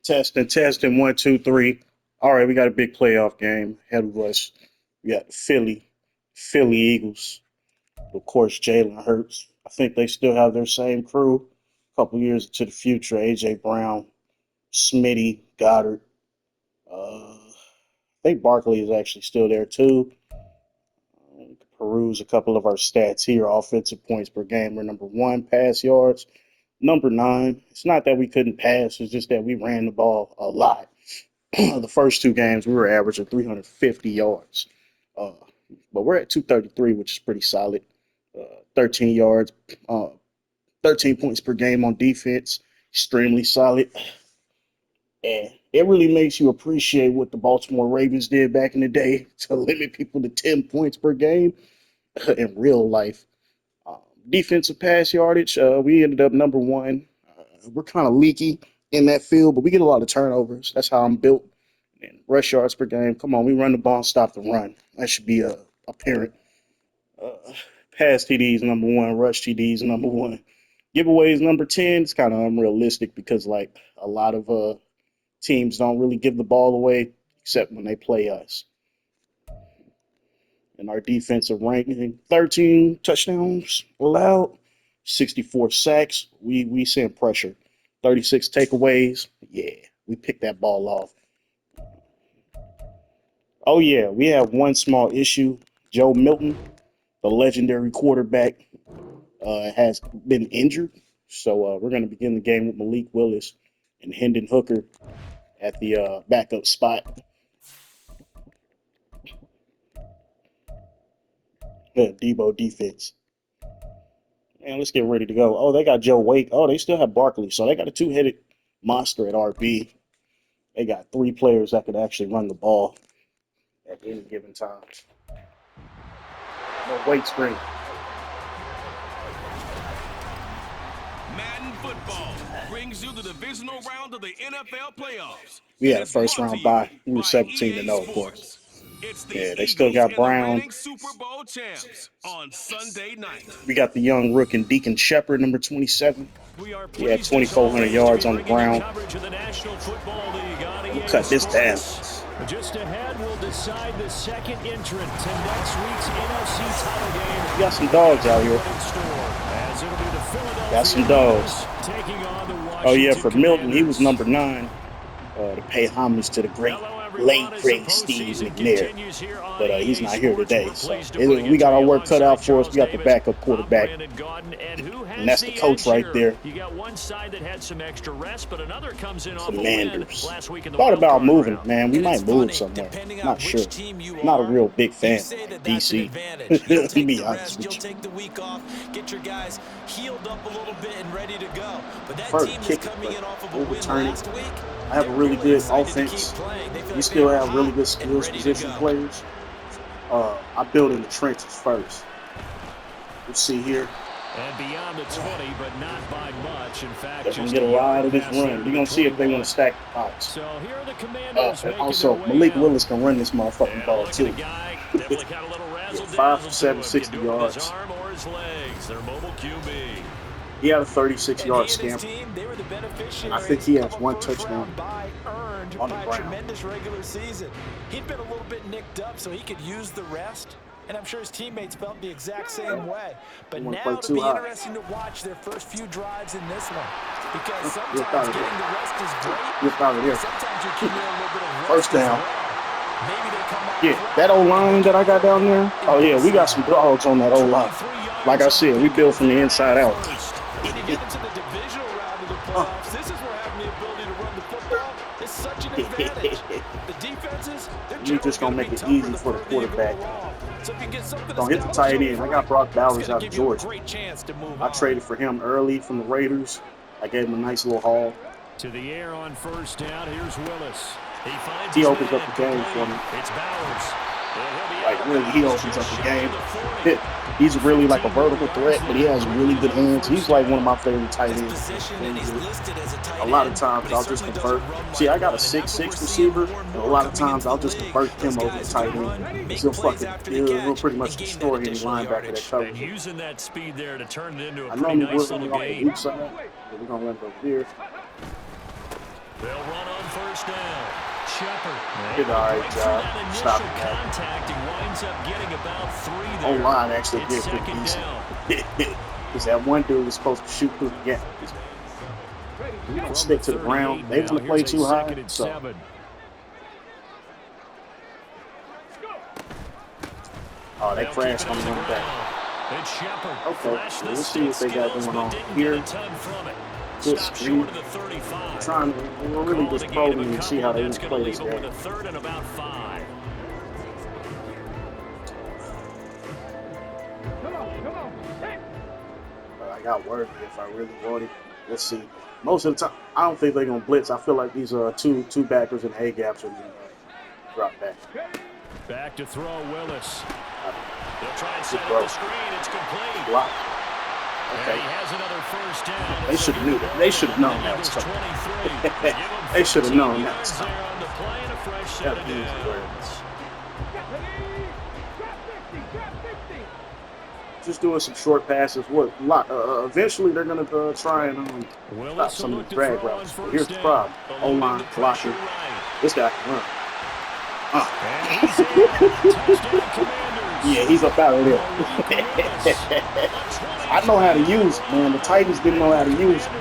Testing, 1, 2, 3. All right, we got a big playoff game ahead of us. We got the Philly Eagles. Of course, Jalen Hurts. I think they still have their same crew. A couple years into the future, AJ Brown, Smitty, Goddard. I think Barkley is actually still there too. Peruse a couple of our stats here. Offensive points per game. We're number 1. Pass yards, number 9. It's not that we couldn't pass. It's just that we ran the ball a lot. The first 2 games, we were averaging 350 yards. Uh, but we're at 233, which is pretty solid. 13 yards, 13 points per game on defense. Extremely solid. And it really makes you appreciate what the Baltimore Ravens did back in the day to limit people to 10 points per game in real life. Defensive pass yardage, we ended up number 1. We're kind of leaky in that field, but we get a lot of turnovers. That's how I'm built. And rush yards per game. Come on, we run the ball and stop the run. That should be apparent. Pass TDs number 1, rush TDs number 1. Giveaways number 10. It's kind of unrealistic because like a lot of teams don't really give the ball away except when they play us. And our defensive ranking, 13 touchdowns allowed, 64 sacks. We send pressure. 36 takeaways. Yeah, we picked that ball off. Oh, yeah, we have one small issue. Joe Milton, the legendary quarterback, has been injured. So we're going to begin the game with Malik Willis and Hendon Hooker at the backup spot. Debo defense. And let's get ready to go. Oh, they got Joe Wake. Oh, they still have Barkley. So they got a 2-headed monster at RB. They got 3 players that could actually run the ball at any given time. No wait screen. Madden football brings you the divisional round of the NFL playoffs. We had a first round bye. We were 17-0, of course. Yeah, they still got Brown. Super Bowl champs on Sunday night. We got the young rook and Deacon Shepard, number 27. He had 2,400 yards on the ground. We'll cut this down. Just ahead, we'll decide the second entrant to next week's NFC title game. We got some dogs out here. Got some dogs. Oh, yeah, for Milton, he was number 9 to pay homage to the late great Steve McNair. But he's not here today. So we got our work cut out for us. We got the backup quarterback. And that's the coach right there. Commanders. Thought about moving, man. We might move somewhere. Not sure. Not a real big fan. DC. To be honest with you. Get your guys healed up a little bit and ready to go. But that team is coming in off of a win last week. I have a really good offense. We still have really good skills position players. I build in the trenches first. Let's see here. And beyond the 20, but not by much. In fact, they're going to get a lot of this run. We're going to see if they want to stack the box. So here are the Commanders. And also, Malik Willis can run this motherfucking ball, too. 5 for 7, 60 yards. He had a 36-yard scamper. I think he has 1 touchdown on the ground. Tremendous regular season. He'd been a little bit nicked up, so he could use the rest. And I'm sure his teammates felt the exact same way. But now it'll be interesting to watch their first few drives in this one. Because sometimes getting the rest is great. Sometimes you can get a little bit of rest. First down. Yeah, that O-line that I got down there. Oh, yeah, we got some dogs on that O-line. Like I said, we built from the inside out. When you get into the divisional round of the playoffs, this is where having the ability to run the football is such an advantage. The defenses, you're just going to make it easy for the quarterback. Don't hit the tight end. I got Brock Bowers out of Georgia. I traded for him early from the Raiders. I gave him a nice little haul. To the air on first down. Here's Willis. He opens up the game for me. It's Bowers. Like, really, he opens up the game. He's really like a vertical threat, but he has really good hands. He's like one of my favorite tight ends. A lot of times, I'll just convert. See, I got a 6'6" receiver, and a lot of times, I'll just convert him over the tight end. He'll pretty much destroy any linebacker that covers him. Using that speed there to turn it into a I know pretty we're nice going little to game. weak side, but we're going to run it over here. They'll run on first down. Shepard. Did all right job stopping that. Contact and winds up getting about 3 there. O-line actually It's did pretty second decent. down. Because that one dude was supposed to shoot through the gap. We don't stick to the ground. They want to play too high. So. Oh, they crashed on the one back. Okay, we'll see what they got going on here. Good speed. We're really just probing and see how they want to play this game. I got worried if I really want it. Let's see. Most of the time, I don't think they're gonna blitz. I feel like these two backers and A gaps are gonna drop back. Back to throw, Willis. They'll try and set up the screen. It's complete. Block. Okay. He has another first down. They should have knew that. They should have known that was coming. They should have known that was coming. That was easy. Just doing some short passes. Eventually, they're going to try and stop some of the drag routes. But here's the problem. O-line, blocker. This guy can run. Yeah, he's up out of there. I know how to use it, man. The Titans didn't know how to use it.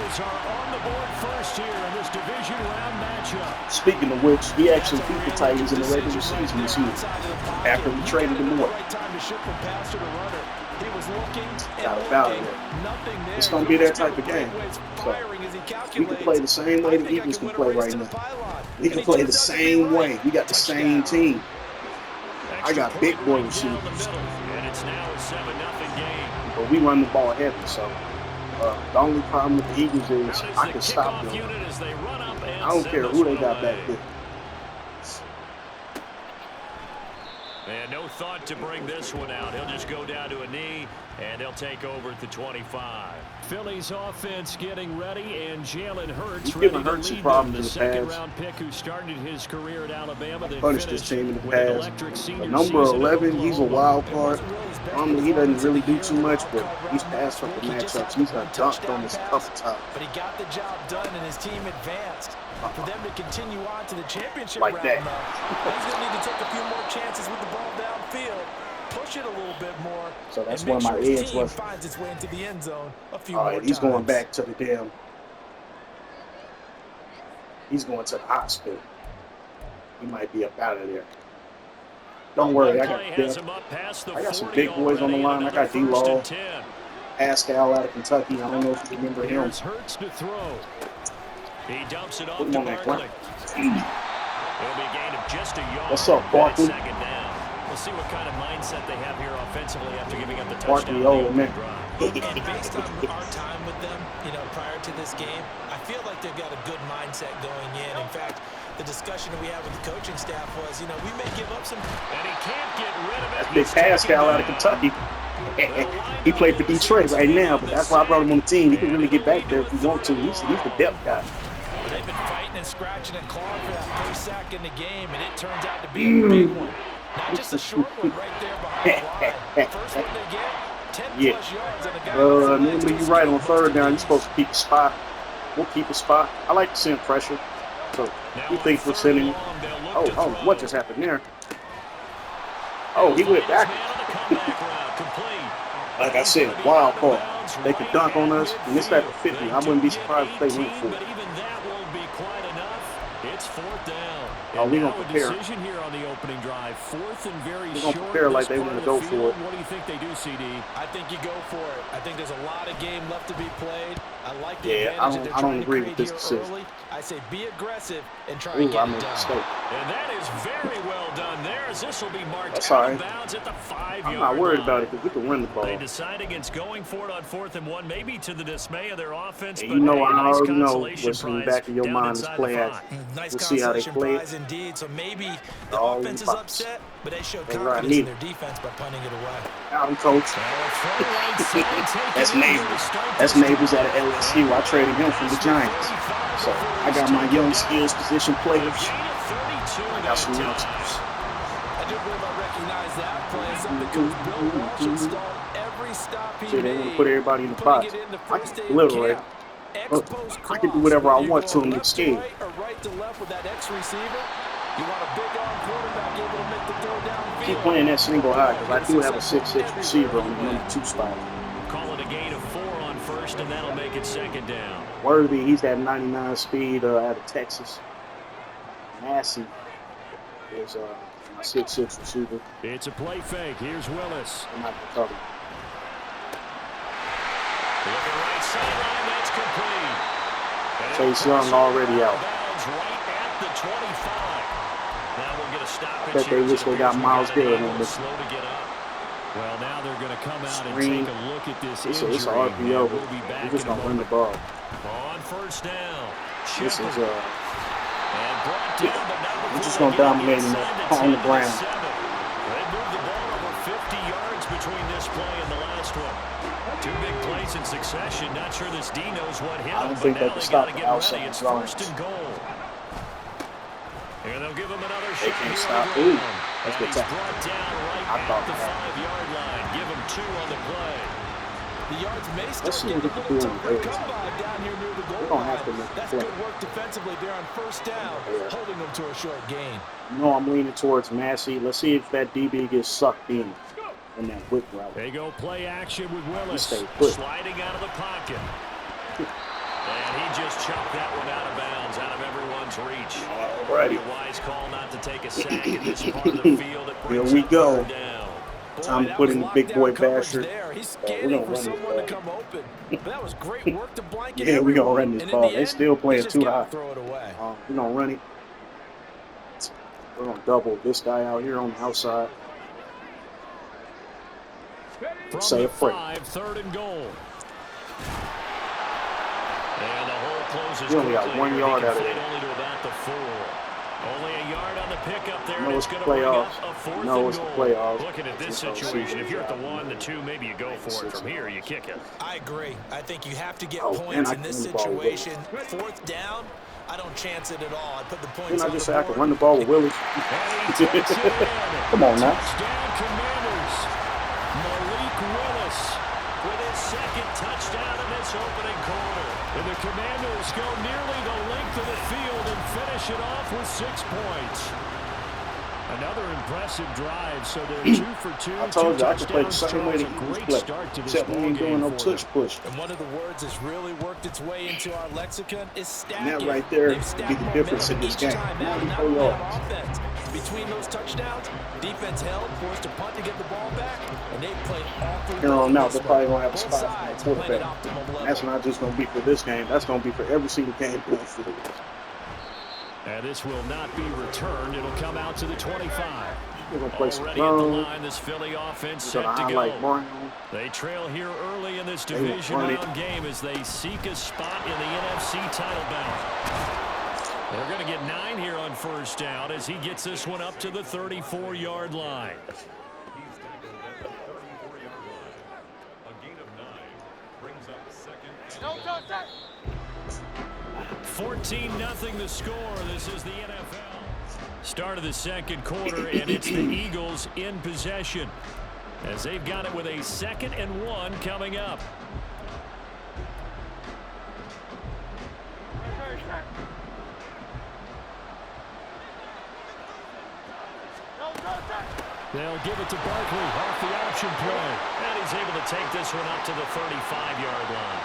Speaking of which, he actually beat the Titans in the regular season this year after we traded him away. Got about it. It's going to be that type of game. So we can play the same way the Eagles can play right now. We can play the same way. We got the same team. I got big boy receivers. But we run the ball heavy, so the only problem with the Eagles is I can stop them. I don't care who they got back there. And no thought to bring this one out. He'll just go down to a knee, and they'll take over at the 25. Philly's offense getting ready, and Jalen Hurts ready to lead them. The second-round pick who started his career at Alabama. They punished this team in the past. The number 11, he's a wild card. He doesn't really do too much, but he's passed up the matchups. He's got dunked on this couple times. But he got the job done, and his team advanced. For them to continue on to the championship like round, that. He's going to need to take a few more chances with the ball downfield, push it a little bit more. So that's one of my edge rushers. Finds its way into the end zone a few All more right, he's times. going back to the damn. He's going to the hospital. He might be up out of there. Don't worry, I got some big boys on the line. I got D-Law, Pascal out of Kentucky. I don't know if you remember him. Hurts to throw. He dumps it off Put him to on that Barkley. ground. It'll be a gain of just a yard. What's up, Barkley? Second down. We'll see what kind of mindset they have here offensively after giving up the Barkley, touchdown. old man. And based on our time with them, prior to this game, I feel like they've got a good mindset going in. In fact, the discussion that we had with the coaching staff was, we may give up some. And he can't get rid of it. That's big Pascal out of Kentucky. He played for Detroit right now, but that's why I brought him on the team. He can really get back there if he wants to. He's the depth guy. They've been fighting and scratching and clawing for that first sack in the game, and it turns out to be a big one. Not just a short one right there behind the line. First one they get, 10+ yards on the guy. Normally you're right on third down. You're supposed to keep a spot. We'll keep a spot. I like to send pressure. So he thinks we're sending. Oh, what just happened there? Oh, he went back. Like I said, wild card. They could dunk on us, and it's at the 50. I wouldn't be surprised if they went for it. It's fourth down. Oh, we're going to prepare. Decision here on the opening drive. Fourth and very short. We're going to prepare like they want to go for it. What do you think they do, CD? I think you go for it. I think there's a lot of game left to be played. I like the advantage I don't agree with this decision. Early. I say be aggressive and try and get it done. And that is very well done there, as this will be marked out of bounds at the 5-yard line. I'm not worried about it because we can run the ball. They decide against going for it on 4th and 1, maybe to the dismay of their offense. And I already know what's in the back of your mind is play action. Nice we'll see how they play. Indeed. So maybe the offense is upset, but they show confidence in their defense by punting it away. Out and coach. That's neighbors. That's neighbors out of LSU. I traded him from the Giants. So I got my young skills position players. I got some youngsters. I do believe I recognize that play. Something Bill Walsh installed every stop he See, they made. want to put everybody in the box. I can obliterate. Ex-post I can do cross. whatever I You're want to going him. left Get to scared. right or right to left with that X-receiver. You want a big arm quarterback able to make the throw downfield. Keep playing that single high because I He's do have a successful 6'6" receiver on the everywhere he number 2 spot. Call it a gain of 4 on first, and that'll make it second down. Worthy, he's that 99 speed out of Texas. Massey is my 6'6" receiver. It's a play fake. Here's Willis. I'm not gonna cover. Looking right sideline, that's complete. Chase Young already out. Right at the 25. Now we'll get a stoppage. I bet they wish they got Miles Garrett on this. Slow to get up. Well, now they're going to come out and Screen. take a look at this It's injury. an RPO. We'll be back We're just in a gonna run the moment. ball. On first down. This is And brought down, but not we're just before gonna they get dominate him inside on the 10 to ground. 7. They moved the ball over 50 yards between this play and the last one. 2 big plays in succession. Not sure this D knows what hit I don't him, think but they now can they stop got to the get outside ready. It's drawings. first and goal. And they'll give him another They shot can't here stop. on the Ooh, ground. that's And good he's tackle. brought down right I thought at the that. 5-yard line. Give him 2 on the play. The yards may Let's start see getting what a they little can do tougher in to the come by down here near the goal We're gonna line. have to make a That's play. good work defensively there on first down, Yeah. holding them to a short gain. You know I'm leaning towards Massey. Let's see if that DB gets sucked in that whip route. They go play action with Willis. Stay put. Sliding out of the pocket. And he just chopped that one out of bounds, out of everyone's reach. Alrighty. A wise call not to take a sack in this part of the field. It Here brings we up go. 3rd down. Time to that put was in the big boy lockdown coverage basher. there. He's We're scanning gonna for run this someone to ball. come open. But that was great work to blanket Yeah, we're gonna everyone. run this And in ball. the They end, still playing he's just too gotta high. throw it away. We're gonna run it. We're gonna double this guy out here on the outside. From Say the a prayer. 5, 3rd and goal. And the hole closes We only got quickly 1 here. yard He can out of fight it. only to about the 4. Only a yard on the pickup there, I know and it's it's the going to bring playoffs. up a 4th I know and it's the goal. playoffs. Looking at this It's all situation, season if you're at the job. 1, the 2, maybe you go for it. From here, you kick it. I agree. I think you have to get Oh, and points I in this can run the ball with situation. 4th down, I don't chance it at all. I put the points Didn't I on just the say I board. could run the ball with Willie? And he takes it in. Come on now. Touchdown, Commanders. Malik Willis with his 2nd touchdown in this opening quarter. And the Commanders go nearly the length of the field and finish it off with 6 points. Another impressive drive, so they're 2 for 2. I told you I could play the touchdowns. same way the Charles, a Eagles great play. start to this Except we ain't doing no ballgame for touch them. push. And one of the words that's really worked its way into our lexicon is stacking. And that right there They've would stacked be the difference in momentum this each game. time out, 94 not only on yards. offense. Between those touchdowns, defense held, forced a punt to get the ball back, and they played awfully Here well on in out, this they're probably one. gonna have a Both spot sides for the playing at quarterback. optimum level. That's not just gonna be for this game. That's gonna be for every single game going forward. And this will not be returned. It'll come out to the 25. We're gonna play some Already at the zone. line, this Philly offense We're set gonna to highlight go. Brown. They trail here early in this They will division run it. round game as they seek a spot in the NFC title battle. They're going to get 9 here on first down as he gets this one up to the 34-yard line. 14-0 the score. This is the NFL. Start of the 2nd quarter, and it's the Eagles in possession as they've got it with a 2nd and 1 coming up. They'll give it to Barkley off the option play. And he's able to take this one up to the 35-yard line.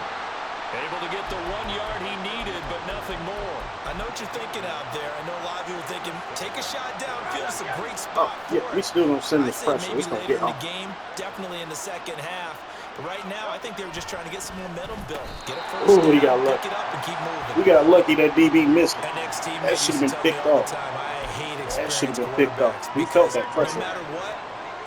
Able to get the 1 yard he needed, but nothing more. I know what you're thinking out there. I know a lot of people thinking, take a shot downfield. It's a great Oh, spot yeah, for we it. still don't send the I said pressure. maybe It's gonna later get in off. the game, definitely in the second half. But right now, I think they were just trying to get some momentum built. Get a first Ooh, down, he got pick lucky. it up, and keep moving. We got lucky that DB missed it. My next teammate That should have used to been tell me picked all the off. time, I hate That should have experienced been picked off. quarterbacks We felt because that pressure. no matter what,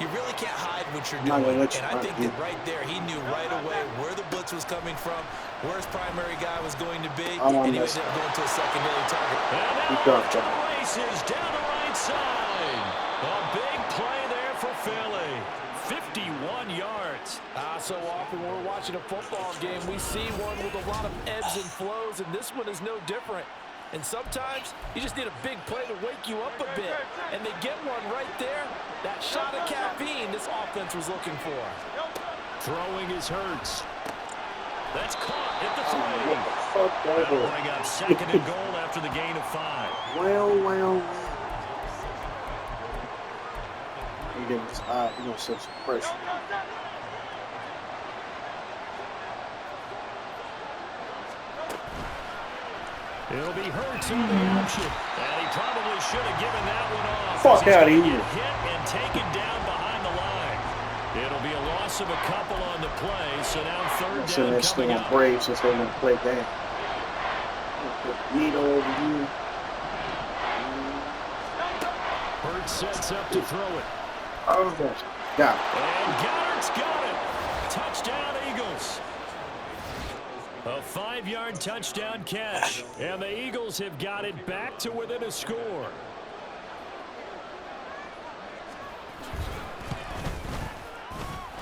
you really can't hide what you're I'm not gonna doing. let you And I think hide, that right there, he knew right away where the blitz was coming from, where his primary guy was going to be, I'm on and he this. ended up going to a secondary target. And He now done, off to John. the races down the right side. A big play there for Philly. 51 yards. So often when we're watching a football game, we see one with a lot of ebbs and flows, and this one is no different. And sometimes you just need a big play to wake you up a bit. And they get one right there. That shot of caffeine this offense was looking for. Throwing is Hurts. That's caught at the 3. That'll bring up second and goal after the gain of 5. Well. We're going to set some pressure. It'll be Hurts on the option. And he probably should have given that one off. Fuck out of here. Hit and taken down behind the line. It'll be a loss of a couple on the play. So now third down coming up. Brave since they want to play down. Needle over here. Hurts sets up to throw it. Oh, got it. And Goddard's got it. Touchdown, Eagles. A 5-yard touchdown catch. And the Eagles have got it back to within a score.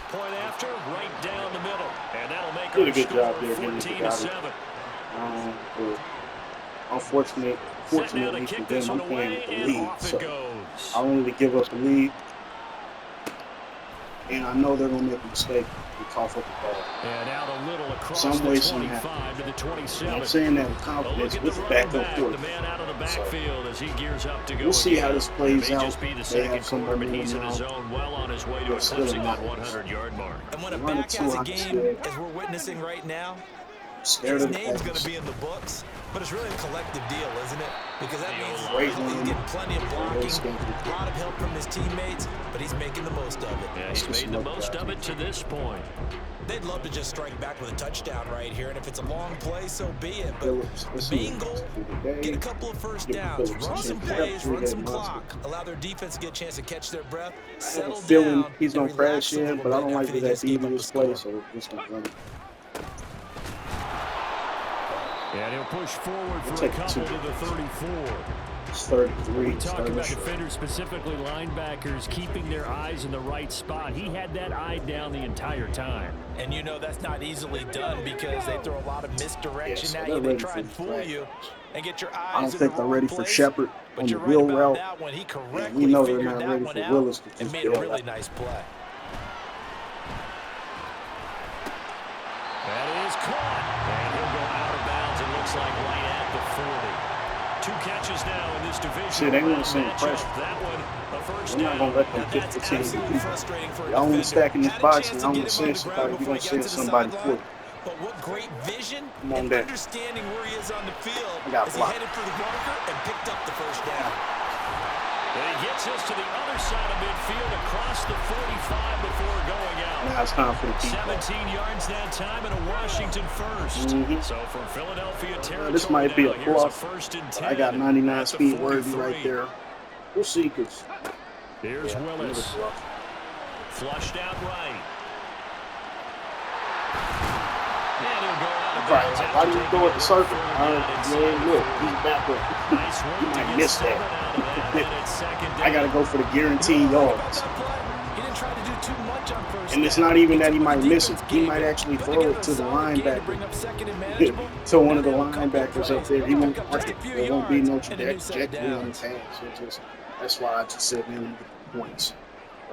Point after, right down the middle. And that'll make Did a our good job score there, 14-7. Unfortunately for them, I'm playing with the lead. So I wanted to give up the lead. And I know they're going to make a mistake and cough up the ball. And out a little across some way, the somehow. 25 to the 27. I'm saying that with confidence with the backup court. The man out of the backfield as he gears up to go. We'll see how this plays out. Just be the second quarter, but he's in his zone, well on his way to eclipsing that 100-yard mark. And when a back has a game, as we're witnessing right now, his name's going to be in the books, but it's really a collective deal, isn't it? Because that means he's getting plenty of blocking, a lot of help from his teammates, but he's making the most of it. Yeah, he's made the most of it to this point. They'd love to just strike back with a touchdown right here, and if it's a long play, so be it. But the main goal, get a couple of first downs, run some plays, run some clock, allow their defense to get a chance to catch their breath, settle down. He's going to crash in, but I don't like that devious play, so we're just going to run it. And he'll push forward for a couple to the 34. It's 33. We talk about defenders, specifically linebackers, keeping their eyes in the right spot. He had that eye down the entire time. And you know that's not easily done because they throw a lot of misdirection at you. They try and fool you and get your eyes. I don't think they're ready for Shepard on the wheel route. And we know they're not ready for Willis to just made a really nice play. That is caught. And he'll go out of bounds. It looks like right at the 40. 2 catches now in this division. See, they want to send pressure. That one, a first We're not going to let them get the team. Y'all only stacking this box, and I'm going to send somebody. You're going to send somebody for you. But what great vision and understanding where he is on the field as he headed for the marker and picked up the first down. And he gets us to the other side of midfield across the 45 before going out. Now it's time for the keep. 17 yards that time and a Washington first. So from Philadelphia territory, this might be a bluff. First and 10. I got 99 speed worthy right there. We'll see. Here's Willis. Flushed out right. And he'll go out of bounds. Why do you go at the circle? Look, he's back up. You might miss that. I got to go for the guaranteed yards. And it's not even that he might miss it. He might actually throw it to the linebacker. To one of the linebackers up there. He won't mark it. There won't be no trajectory on his hands. That's why I just said him with the points.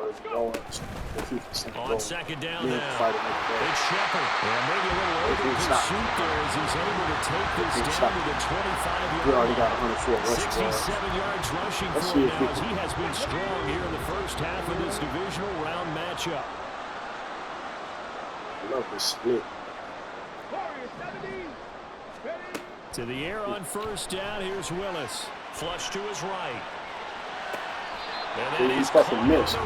On second down now, it's Shepard. And maybe a little over pursuit there as he's able to take this down to the 25-yard. We already got 104 67 yards rushing for him now as he has been strong here in the first half of this divisional round matchup. I love this split. To the air on first down, here's Willis. Flush to his right. He's fucking missed.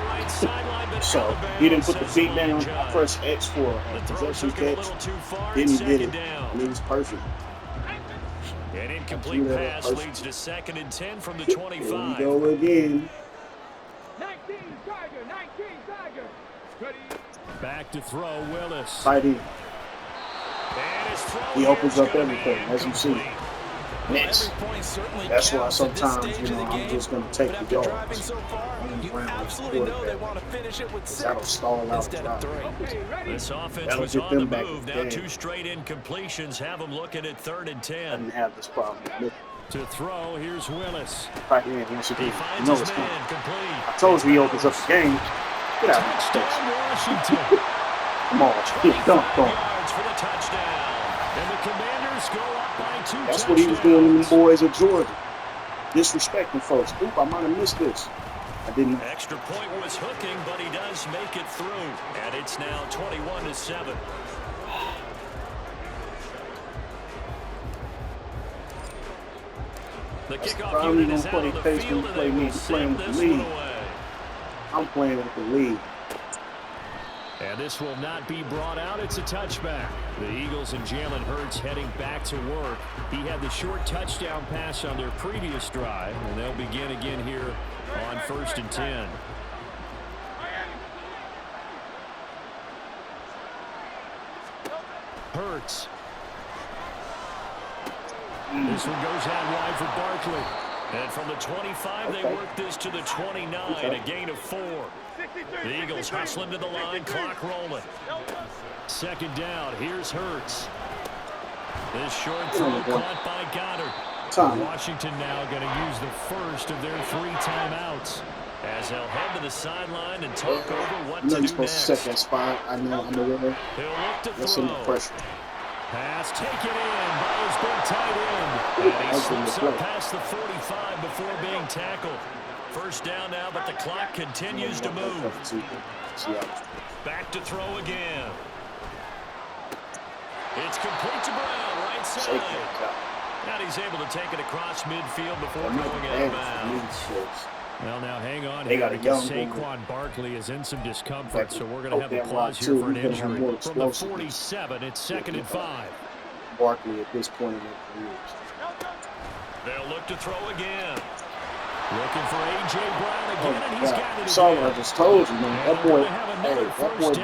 So he didn't put the feet down. I first asked for a possession catch. Didn't get it. And he was perfect. An incomplete pass leads to second and 10 from the 25. Here we go again. 19 Tiger. Back to throw, Willis. Tight end. He opens up everything, as you see. Next. That's why sometimes, I'm just going to take the yards. That'll stall out the drive. This offense was on the move. Now 2 straight incompletions have them looking at 3rd and 10. Doesn't have this problem. To throw, here's Willis. Right here, he finds his man complete. I told you he opens up the game. Get out of here. Washington. Come on, dunk. For the touchdown. And the Commanders go up by 2 touchdowns. That's what he was doing to them boys at Georgia. Disrespecting folks. Oop, I might have missed this. I didn't. Extra point was hooking, but he does make it through. And it's now 21-7. The kickoff unit is out on the field, and they will send this one away. I'm playing with the lead. And this will not be brought out. It's a touchback. The Eagles and Jalen Hurts heading back to work. He had the short touchdown pass on their previous drive, and they'll begin again here on 1st and 10. Hurts. This one goes out wide for Barkley. And from the 25, they work this to the 29, a gain of 4. The Eagles hustling to the line, clock rolling. 2nd down, here's Hurts. This short throw caught by Goddard. Washington now going to use the first of their 3 timeouts as they'll head to the sideline and talk over what to do next. Set that spot. I know. I'm aware. He'll look to That's some pressure. Pass taken in by his big tight end. And he slips up past the 45 before being tackled. First down now, but the clock continues to move. Back to throw again. It's complete to Brown, right side. And he's able to take it across midfield before going out of bounds. Well, now hang on here because Saquon Barkley is in some discomfort, so we're going to have a pause here for an injury. From the 47, it's 2nd and 5. Barkley at this point in their careers. They'll look to throw again. Looking for A.J. Brown again, and he's got it Sorry, again. I just told you, man. That boy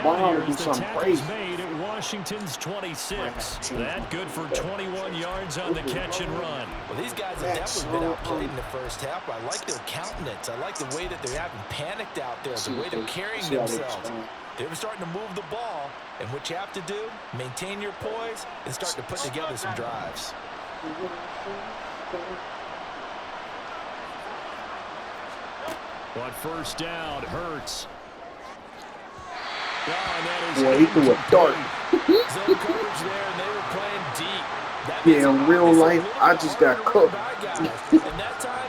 Brown will do something crazy. Made at Washington's 26. That good for 21 yards on the catch and run. Well, these guys have definitely been outplayed in the first half. I like their countenance. I like the way that they haven't panicked out there, the way they're carrying themselves. They're starting to move the ball, and what you have to do, maintain your poise and start to put together some drives. On 1st down, Hurts. Boy, he threw a dart. Zone coverage there, and they were playing deep. Yeah, in real life, I just got cooked.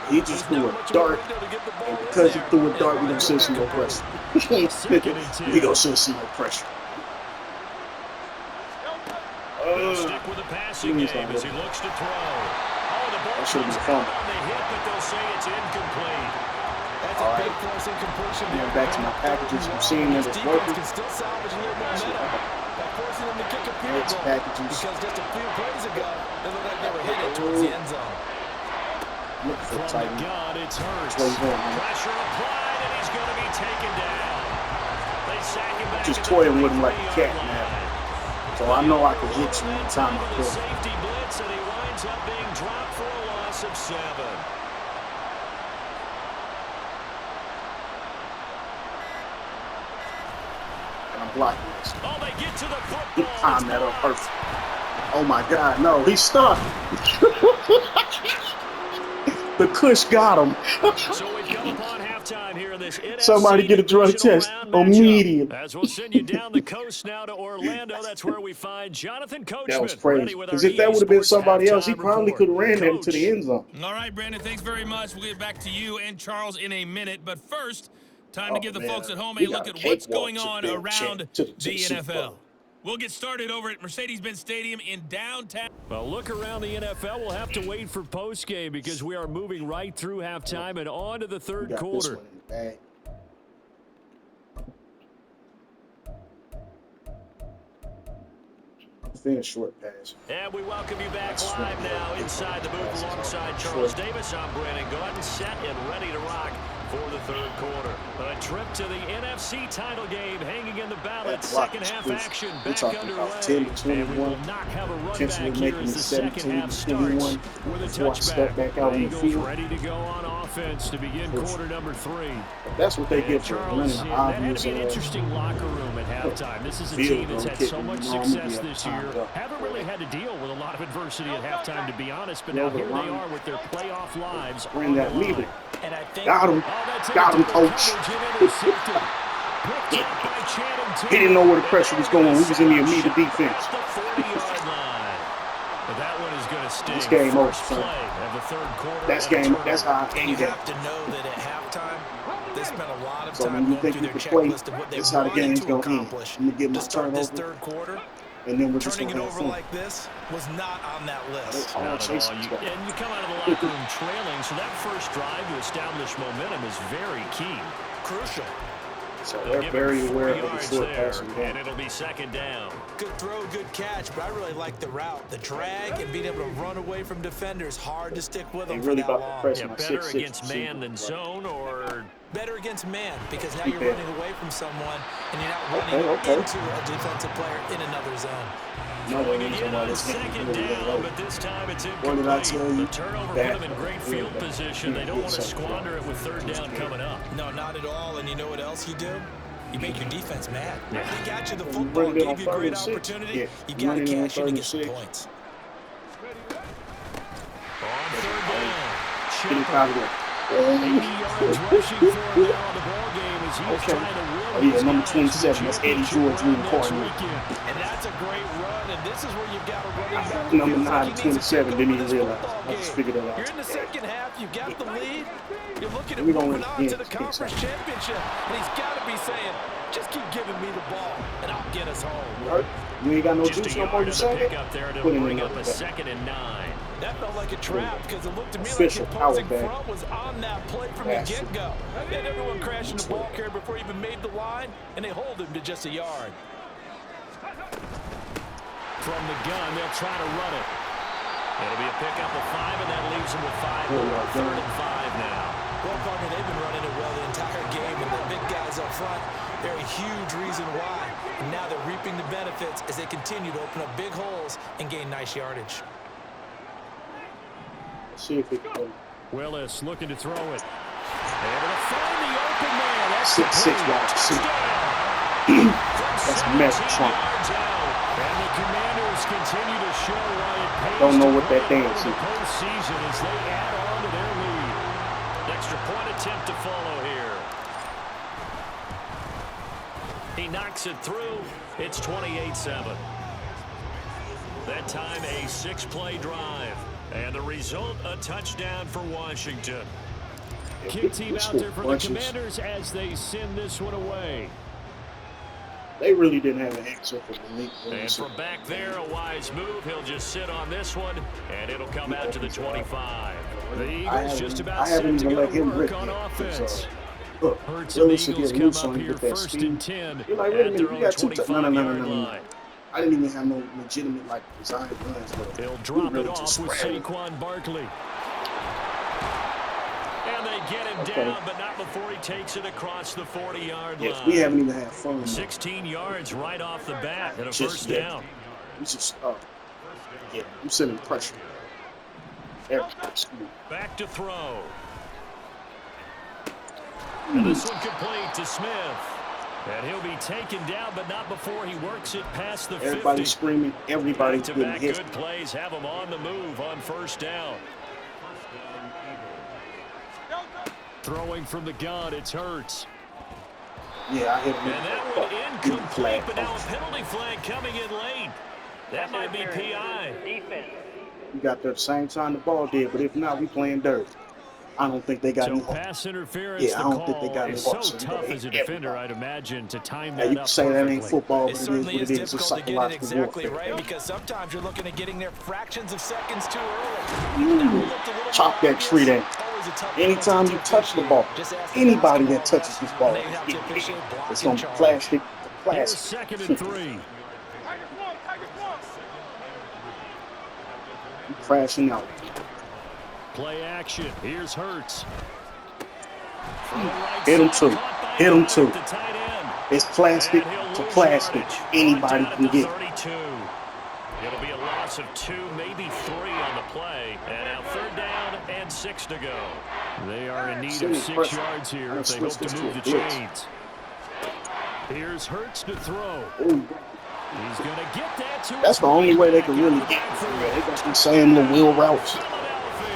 He just threw a dart, and because he threw a dart, we don't see no pressure. We don't see no pressure. Stick with the passing game as he looks to throw. Oh, the ball should be fun. on the hit, but they'll say it's incomplete. That's a big force incompletion. Back to my packages. I'm seeing that it's working. Can still salvage a little momentum by forcing them to kick a field goal. Packages. Because just a few plays ago, they looked like they were headed towards the end zone. Looking for From the gun, it's Hurts. Pressure applied, and he's going to be taken down. They sack him back. Just toying with him like a cat, man. So I know I can hit you anytime I could. Safety blitz, and he winds up being dropped for a loss of 7. Blocking this. Oh, they get to the football. He timed that up perfect. Oh my God, no, he's stuck. The Kush got him. So we've come upon halftime here in this NFC. Somebody get a drug test immediately. As we'll send you down the coast now to Orlando. That's where we find Jonathan Coachman. That was crazy. Because if that would have been somebody else, he probably could have ran that into the end zone. All right, Brandon, thanks very much. We'll get back to you and Charles in a minute. But first, time to give the folks at home a look at what's going on around the NFL. We'll get started over at Mercedes-Benz Stadium in downtown. Well, look around the NFL. We'll have to wait for postgame because we are moving right through halftime and on to the third quarter. Finish short pass. And we welcome you back live now inside the booth alongside Charles Davis. I'm Brandon Gordon, set and ready to rock for the third quarter. A trip to the NFC title game hanging in the balance. Second half action back underway. 10 to 21. And we will not have a run back here as the second half starts with a touchback. Out The on the Eagles field. ready to go on offense to begin quarter number 3. That's what they get for Charles, running that had obvious. to be an interesting locker room at halftime. This is a team that's had so much success this year. Haven't really had to deal with a lot of adversity at halftime, to be honest, but now here they are with their playoff lives on the line. And I think Got him. Got him, coach. He didn't know where the pressure was going. We was in the immediate defense. one is going to sting. This game over, First son. play of the third quarter. That's game. That's how I And end you game. have to know that at halftime, they spent a lot of So time when you going think through you their can play, checklist of what they that's how the wanted game's to gonna end. accomplish. I'm gonna get my To start this turnover, third quarter, and then we're just turning it gonna have over fun. like this was not on that list. All Not at all. chasing And stuff. you come out of the locker room trailing, so that first drive to establish momentum is very key. Crucial. So They'll they're give very him 4 aware of the yards short there, passing game. and it'll be second down. Good throw, good catch, but I really like the route. The drag and being able to run away from defenders, hard to stick with They them really for that about to long. press Yeah, my better 6'6" against receiver, man than right? zone, or Better against man, because now Keep you're it. running away from someone and you're not running Okay. into a defensive player in another zone. Another reason again why on this game second is really down, low. but this time it's What did I incomplete. tell you? The turnover Bad. put them in great Really field bad. position. They Yeah, don't want to it's something squander wrong. it with third down coming up. No, not at all. And you know what else you do? You make your defense mad. Yeah. They got you the When you football, run it on gave you a great 36, opportunity. yeah, You you got to run it on cash in and get some 36. points. On third down, Get it out of there. 80 yards rushing for him now in the ball game as he's Okay. trying to will Oh, yeah, these number guys to the 27. That's Eddie championship George, run new next corner. weekend. And that's a great run, and this is where you've got a running back. who Number feels like 9 he and needs to 27 take didn't over even this realize. football I just game. figured it out. You're in the second half, you've got the lead. You're looking at We gonna moving on to the kick conference something. championship, and he's got to be saying, just keep giving me the ball, and I'll get us home. Hurt? You ain't got no Just juice a no more yard to on the second? pickup there to Put him bring in up a there. second and 9. That felt like a trap because it looked to me Official like the opposing power bag. front was on that play from Pass. the get-go. They had everyone crashing the ball carrier before he even made the line, and they hold him to just a yard. From the gun, they'll try to run it. It'll be a pickup of 5, and that leaves them with 5 more. Third and 5 now. Well, partner, they've been running it well the entire game, and the big guys up front, they're a huge reason why. And now they're reaping the benefits as they continue to open up big holes and gain nice yardage. Let's see if it can go. Willis looking to throw it. Able to find the open man. That's 6'6" wide receiver. That's Megatron. And the Commanders continue to show why it pays Don't know to what that play dance over the is. postseason as they add on to their lead. Extra point attempt to follow here. He knocks it through. It's 28-7. That time a 6-play drive. And the result, a touchdown for Washington. Kick team out there for the Commanders as they send this one away. They really didn't have an answer for Malik And Wilson. from back there, a wise move. He'll just sit on this one, and it'll come out to the 25. The Eagles just about set to go to work on offense. Look, Hurts and the Willis will Eagles get come loose up on here him with that first and speed. 10 You're like, wait a at minute, their you own got 2 No. 25-yard line. I didn't even have no legitimate, like, design runs. He'll drop it off with Saquon Barkley. And they get him down, but not before he takes it across the 40-yard line. Yes, we haven't even had fun. 16 yards right off the bat and a first down. We just, yeah, I'm sending pressure. Back to throw. And this one complete to Smith. And he'll be taken down, but not before he works it past the 50. Everybody's screaming. Everybody's getting Back-to-back hit. good plays have him on the move on first down. Throwing from the gun, it's Hurts. Yeah, I hit him. And that one incomplete, but now a penalty flag coming in late. That might be PI. We got there the same time the ball did, but if not, we playing dirt. I don't think they got So any heart. pass interference, Yeah, I the don't think they call got any is so heart, so tough they as a hit defender, everybody. I'd imagine, to time Yeah, that you up can say that ain't perfectly. football, It but it is certainly what is it is. It's difficult to get it psychological exactly warfare. right because sometimes you're looking at getting there fractions of seconds too early. Chop that tree down. Anytime you touch the ball, anybody that touches this ball, it's going to plastic. Here's second and 3. Crashing out. Play action. Here's Hurts. Hit him too. Hit him too. It's plastic to plastic. Anybody can get it. It'll be a loss of 2, maybe 3 on the play. And now third down and 6 to go. They are in need of 6 yards here if they hope to move the chains. Here's Hurts to throw. Ooh. He's going to get that to That's the only way they can really get it. They got these same little wheel routes.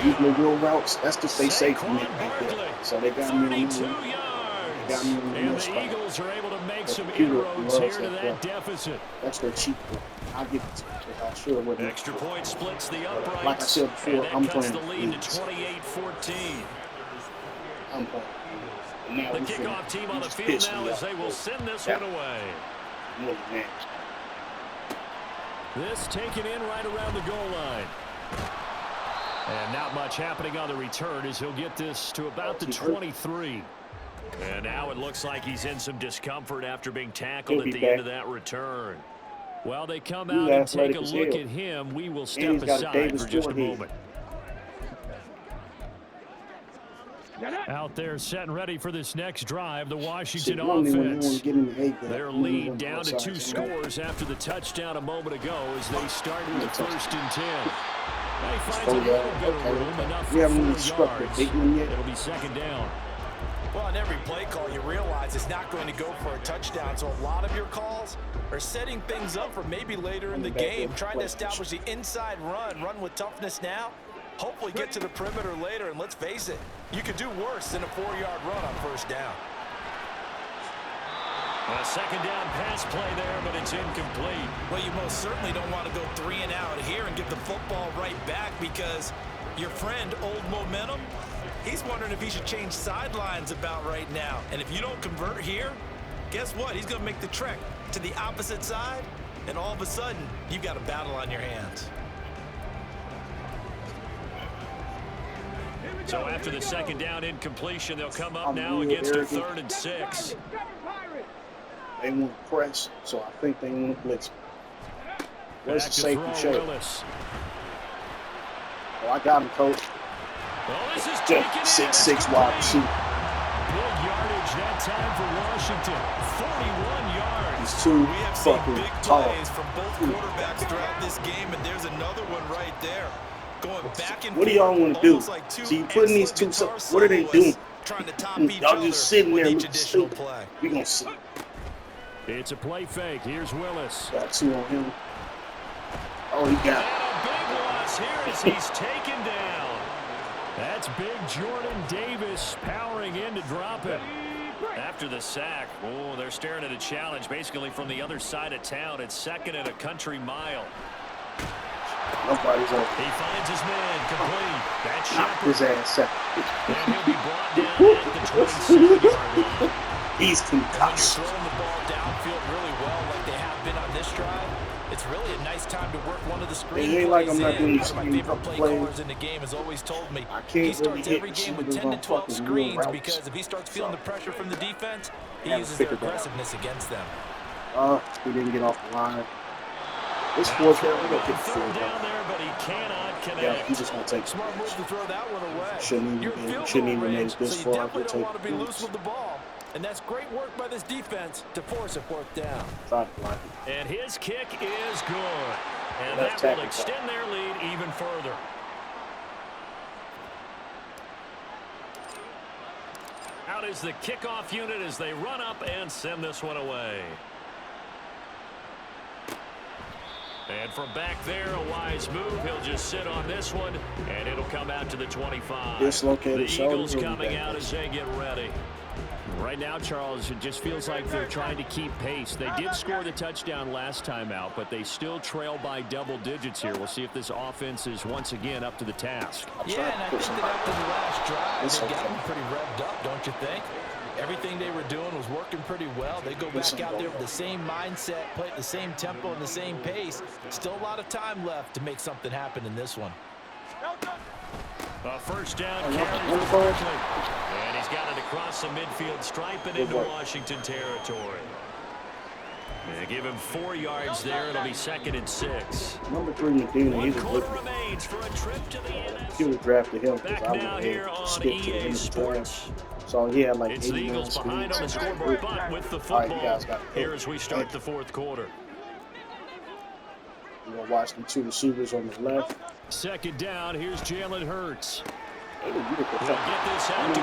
These little wheel routes, that's just they say for me right there. So they got me on the points. And the Eagles are able to make some inroads here to that deficit. That's their cheap one. I'll give it to you. I'm sure it wouldn't. Extra point splits the uprights. Like I said before, and that cuts the lead to 28-14. I'm playing. The kickoff team on the field now as they will send this one away. This taken in right around the goal line. And not much happening on the return as he'll get this to about the 23. And now it looks like he's in some discomfort after being tackled at the end of that return. While they come out and take a look at him, we will step aside for just a moment. Out there set and ready for this next drive, the Washington offense. Their lead down to 2 scores after the touchdown a moment ago as they start with the 1st and 10. He finds a little bit of room, enough for 4 yards. It'll be 2nd down. Well, on every play call, you realize it's not going to go for a touchdown, so a lot of your calls are setting things up for maybe later in the game, trying to establish the inside run with toughness now, hopefully get to the perimeter later, and let's face it, you could do worse than a 4-yard run on 1st down. A 2nd down pass play there, but it's incomplete. Well, you most certainly don't want to go 3 and out here and give the football right back because your friend, Old Momentum, he's wondering if he should change sidelines about right now. And if you don't convert here, guess what? He's going to make the trek to the opposite side, and all of a sudden, you've got a battle on your hands. So after the 2nd down incompletion, they'll come up now against a 3rd and 6. They want to press, so I think they want to blitz. Where's the safety shake? Oh, I got him, coach. Well, this is just 6'6" wide receiver. Big yardage that time for Washington. 41 yards. He's too fucking tall. Plays from both quarterbacks throughout this game, and there's another one right there. Going back and what do y'all want to do? like so you putting these two, what are they doing? Y'all just sitting there looking stupid. We gonna see. It's a play fake. Here's Willis. Got 2 on him. Oh, he got it. And a big loss here as he's taken down. That's big Jordan Davis powering in to drop it. After the sack, oh, they're staring at a challenge basically from the other side of town. It's 2nd and a country mile. Nobody's open. He finds his man complete. That's Shepard. His ass out. And he'll be brought down at the 27-yard line. He's concussed. When you're throwing the ball downfield really well like they have been on this drive, it's really a nice time to work one of the screen plays like I'm not doing One of my favorite play callers in the game has always told me he starts every game with 10 to 12 screens because if he starts feeling the pressure from the defense, he uses their aggressiveness against them. He didn't get off the line. This 4th down, we're going to get the 4th down there, but he cannot connect. Yeah, he's just going to take it. Smart move to throw that one away. Shouldn't even made it this far. So you definitely don't want to be loose with the ball. And that's great work by this defense to force a 4th down. And his kick is good. And that will extend their lead even further. Out is the kickoff unit as they run up and send this one away. And from back there, a wise move. He'll just sit on this one, and it'll come out to the 25. The Eagles coming out as they get ready. Right now, Charles, it just feels like they're trying to keep pace. They did score the touchdown last time out, but they still trail by double digits here. We'll see if this offense is once again up to the task. Yeah, and I think that after the last drive, they got them pretty revved up, don't you think? Everything they were doing was working pretty well. They go back out there with the same mindset, play at the same tempo and the same pace. Still a lot of time left to make something happen in this one. A 1st down carry for Berkeley. And he's got it across the midfield stripe and into Washington territory. They give him 4 yards there. It'll be 2nd and 6. Number 3, Medina, he's a good one. Remains for a trip to the NFC. He was drafted him because I now here on skip to EA the Sports. So he had like It's the Eagles behind on the scoreboard, but with the football here as we start the 4th quarter. We're going to watch the 2 receivers on the left. 2nd down, here's Jalen Hurts. Hey, you get this out to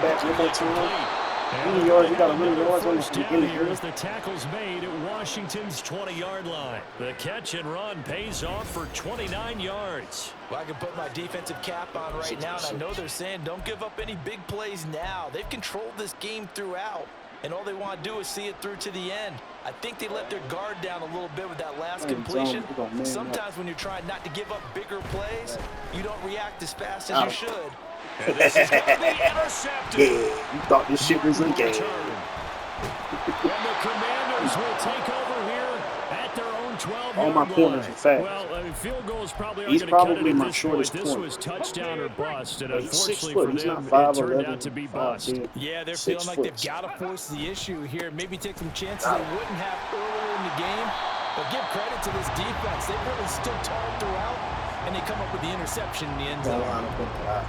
yards, you got a million yards on the beginning. Here's the tackles made at Washington's 20-yard line. The catch and run pays off for 29 yards. Well, I can put my defensive cap on right now, and I know they're saying don't give up any big plays now. They've controlled this game throughout. and all they want to do is see it through to the end. I think they let their guard down a little bit with that last completion. Sometimes when you're trying not to give up bigger plays, you don't react as fast as you should. And this is going to be intercepted. Yeah, you thought this shit was a game. And the Commanders will take over here at their own 12-yard line. All my corners are fast. Well, I mean, field goals probably He's aren't going to cut probably it my at this shortest point. This corner. was touchdown or bust, and He's 6 unfortunately foot. for He's them, not it turned 5'11", out to be 5'10". bust. Yeah, they're 6 feeling like foot. they've got to force the issue here. Maybe take some chances they wouldn't have earlier in the game. But give credit to this defense. They've really stood tall throughout, and they come up with the interception in the end zone.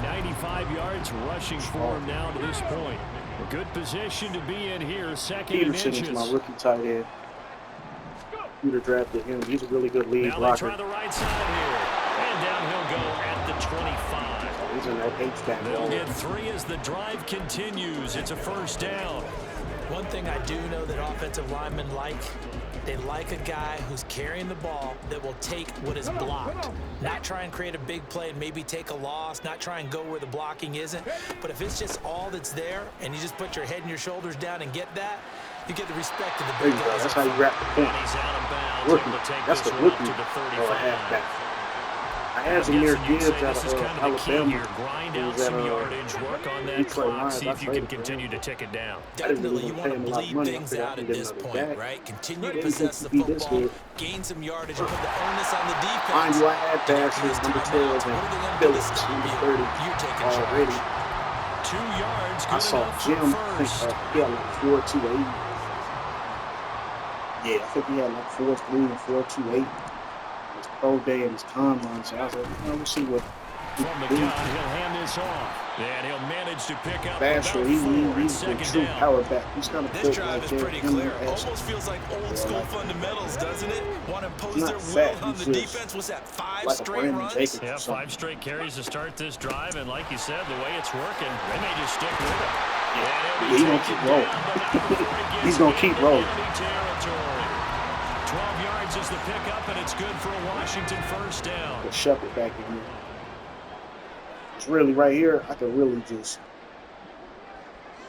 95 yards rushing for him now to this point. A good position to be in here, second and Peterson inches. is my rookie tight end. Peter drafted him. He's a really good lead now blocker. They try the right side here. And down he'll go at the 25. He's in that H-back. They'll get 3 as the drive continues. It's a first down. One thing I do know that offensive linemen like, they like a guy who's carrying the ball that will take what is blocked. Not try and create a big play and maybe take a loss, not try and go where the blocking isn't. But if it's just all that's there and you just put your head and your shoulders down and get that, you get the respect of the big guys. That's how you wrap the point. He's out of bounds. Rookie. That's the rookie to the 35. halfback. I had some near kids out of Alabama. Grind out some yardage, work on that clock, see if you can continue to tick it down. Definitely, you want to bleed things out at this point, right? Continue to possess the football, gain some yardage, and put the onus on the defense. Mind you, I had passes number 12 and Phillips number 30 You're taking already. 2 yards, I good saw enough Jim, for I think first. he had like 4.28. Yeah, I think he had like 4.3 and 4.28. His pro day and his timeline. So I was like, we'll see what From the gun, he'll hand this off. And he'll manage to pick up Bashir, about 4 he's a second true down. power back. He's gonna This put drive like is pretty clear. Almost feels like old school like, fundamentals, doesn't it? Want to impose not their fat, will on he's the just defense. Was that 5 like a straight Brandon runs? Jacobs Yeah, or something. 5 straight carries to start this drive, and like you said, the way it's working, they may just stick with it. He's gonna keep rolling. He's gonna keep rolling. 12 yards is the pickup, and it's good for a Washington first down. Put Shepard back in here. It's really right here. I could really just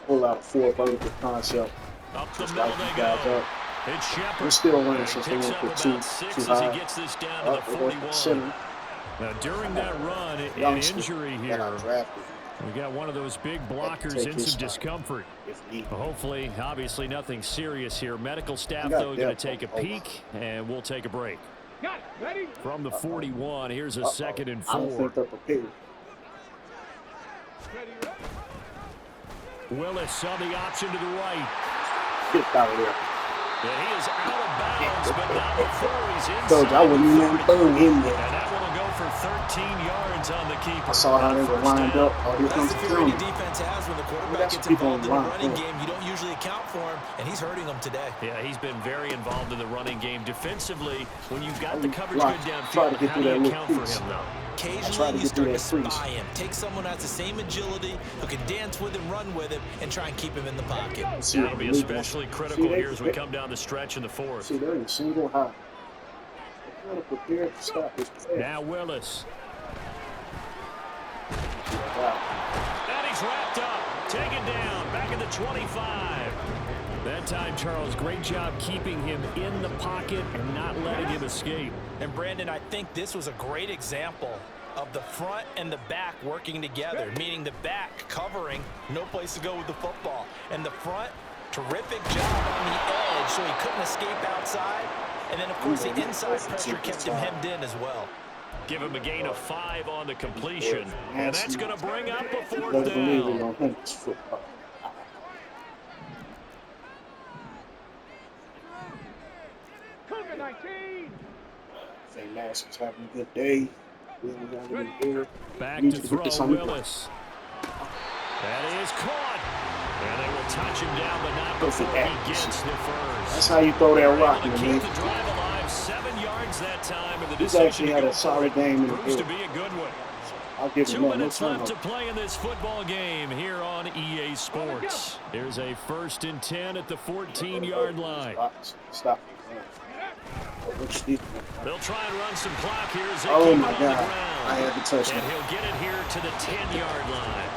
pull out a 4 vertical concept. Up the Just middle like they you go. guys up. It's Shepard. We're still running since they Picks went up for about too 6 high. as he gets this down to the They went 41. center. Now, during that run, an Youngster injury that I here. drafted. We got one of those big blockers take in his some spot discomfort. if need be. Hopefully, obviously nothing serious here. Medical staff, got though, going to depth take a on the peek, and we'll take a break. From the 41, here's a second and I don't 4. think they're prepared. Willis on the option to the right. Get out of there. And he is out of bounds, but not before he's inside. Told you I wouldn't even the 30. throw him And there. that one will go for 13 yards on the keeper. I saw how they were First lined down. up. Oh, here That's comes the the fear any counter. defense has when the quarterback That's gets people involved in a on the running line. game. You don't usually account for him, and he's hurting them today. Yeah, he's been very involved in the running game. Defensively, when you've got the coverage Right. good Try to downfield, get how through do that you little account for crease. him, though? Occasionally, you get through start to that spy crease. him. Take someone who has the same agility, who can dance with him, run with him, and try and keep him in the pocket. See, That'll be they- especially critical see, they- here as we come down the stretch in the 4th. See, they're in a single high. They're kind of prepared to stop this play. Now Willis. Wow. And he's wrapped up. Taken down. Back at the 25. That time, Charles, great job keeping him in the pocket and not letting him escape. And Brandon, I think this was a great example of the front and the back working together, meaning the back covering, no place to go with the football. And the front, terrific job on the edge so he couldn't escape outside. And then, of course, the inside pressure kept him hemmed in as well. Give him a gain of 5 on the completion. And that's going to bring up a 4th Doesn't believe it down. on him. It's football. St. Massey's having a good day. We don't have any here. Back Need to get throw this on the Willis. That is caught. And they will touch him down, but not Perfect before he accuracy. gets the first. That's how you throw that rock, Able to man. keep the drive alive, 7 yards that time, and the He's decision actually to had go a solid for it game in the proves to field. be a good one. I'll give 2 him that. No minutes left to turnover. play in this football game here on EA Sports. Here's a 1st and 10 at the 14-yard line. Stop. They'll try and run some clock here as they Oh keep my it on the God. ground. I had to touch And him. he'll get it here to the 10-yard line.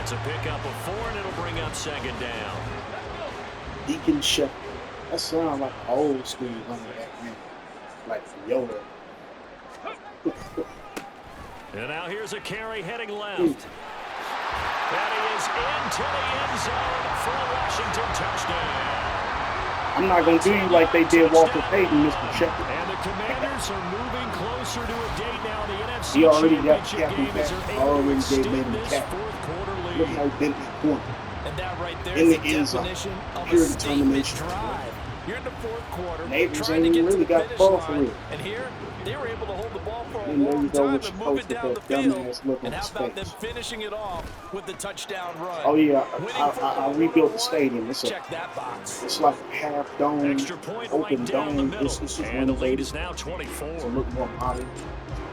It's a pickup of 4, and it'll bring up 2nd down. Deacon Shepherd. That sounds like an old school running back, man. Like from Yoda. And now here's a carry heading left. And he is into the end zone for a Washington touchdown. I'm not going to do you like they did Walter Payton, Mr. Shepard. And the Commanders are moving closer to a date now. The NFC he already got Championship game is already extend gave this fourth quarter lead. Look how he bent that corner. And that right there in is the end zone. Definition of Pure a determination. drive. You're in the fourth quarter. Neighbors trying to ain't get really to the got the ball for line, real. And here, they were able to hold the ball for a And there long you go time with and your move coach it with down the that field. dumbass look on And how his about them face. finishing it off with the touchdown run? Oh yeah, Winning I football rebuilt the 101. stadium. Check that box. It's like a half dome, Extra point open right down the dome. middle. It's just And the lead renovated is now 24. to look more modern,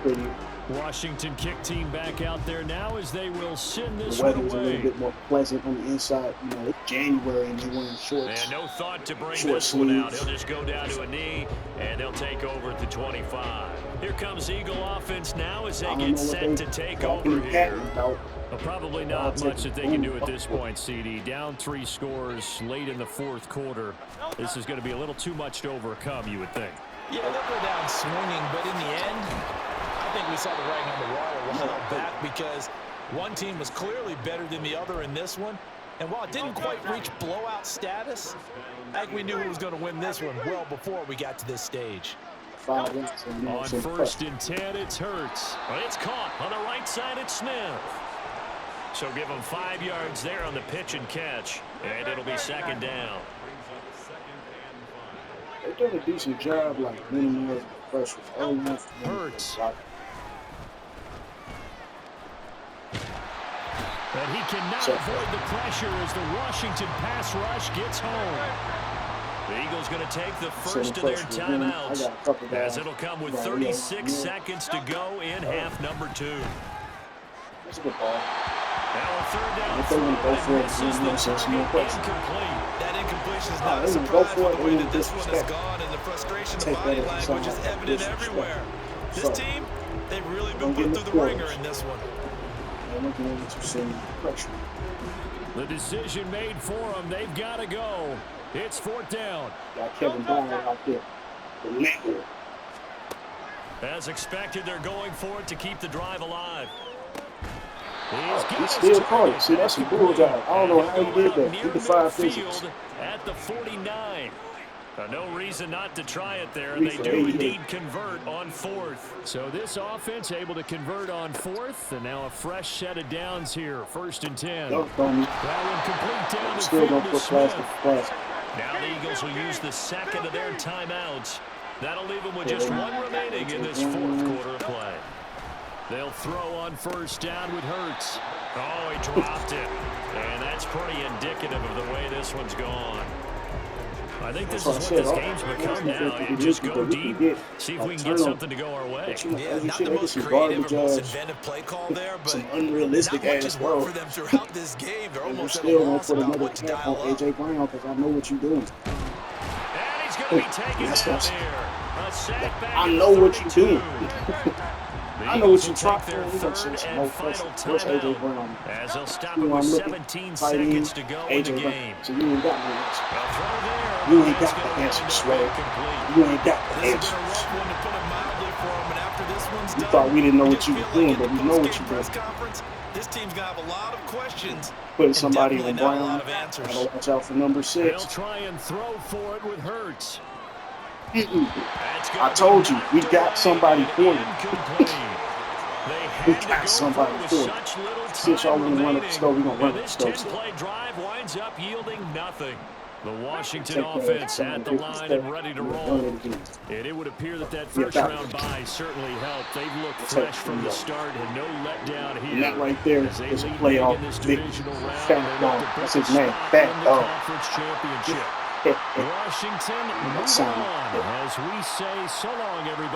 pretty. Washington kick team back out there now as they will send this The one weather's a little away. bit more pleasant on the inside. You know, it's January and they wearing shorts. And no thought to bring Short this one out. sleeves. He'll just go down to a knee, and they'll take over at the 25. Here comes Eagle offense now as they get set to take over here. Well, probably not much that they can do at this point, CD. Down 3 scores late in the fourth quarter. This is going to be a little too much to overcome, you would think. Yeah, they'll go down swinging, but in the end, I think we saw the writing on the wall a while back because one team was clearly better than the other in this one. And while it didn't quite reach blowout status, I think we knew who was going to win this one well before we got to this stage. On first and 10, it's Hurts. But it's caught on the right side, it's Smith. So give them 5 yards there on the pitch and catch, and it'll be second down. They've done a decent job, like minimizing pressure. Hurts. But he cannot avoid the pressure as the Washington pass rush gets home. The Eagles going to take the first of their timeouts as it'll come with 36 seconds to go in half number 2. That's a good ball. Now a third down. If they want to go for it, Misses the target incomplete. That incompletion is not a surprise for the way that this one has gone, and the frustration, the body language is evident everywhere. This team, they've really been put through the ringer in this one. The decision made for them. They've got to go. It's fourth down. Got Kevin Byard out there. The network. As expected, they're going for it to keep the drive alive. He still caught it. See, that's some cool job. I don't know how he did that. He defied physics. At the 49. No reason not to try it there, and they do indeed convert on fourth. So this offense able to convert on fourth, and now a fresh set of downs here. First and 10. That one complete down the field to Smith. Now the Eagles will use the second of their timeouts. That'll leave them with just one remaining in this fourth quarter of play. They'll throw on first down with Hurts. Oh, he dropped it. And that's pretty indicative of the way this one's gone. I think this is what this game's become now. You just go deep, see if we can get something to go our way. Yeah, not the most creative or most inventive play call there, but some unrealistic ass work for them throughout this game. They're almost still going to put another cap on AJ Brown because I know what you're doing. And he's going to be taken out there. A sack back. I know what you're doing. I know what you're trying to do. Third and final timeout as they'll stop it with 17 seconds to go in the game. So you ain't got no answer. You ain't got the answer, Sway. You ain't got the answer. You thought we didn't know what you were doing, but we know what you're doing. This team's gonna have a lot of questions. Putting somebody on Brown. Gotta watch out for number 6. They'll try and throw for it with Hurts. I told you, we got somebody for you. We got somebody for you. Since y'all want to run up the store, we're going to run up the store. This 10-play drive winds up yielding nothing. The Washington offense at the line and ready to roll. And it would appear that first-round bye certainly helped. They've looked fresh from the start and no letdown here. And that right there is a playoff big fat dog. That's his name, Fat Dog. Washington, move on as we say so long, everybody.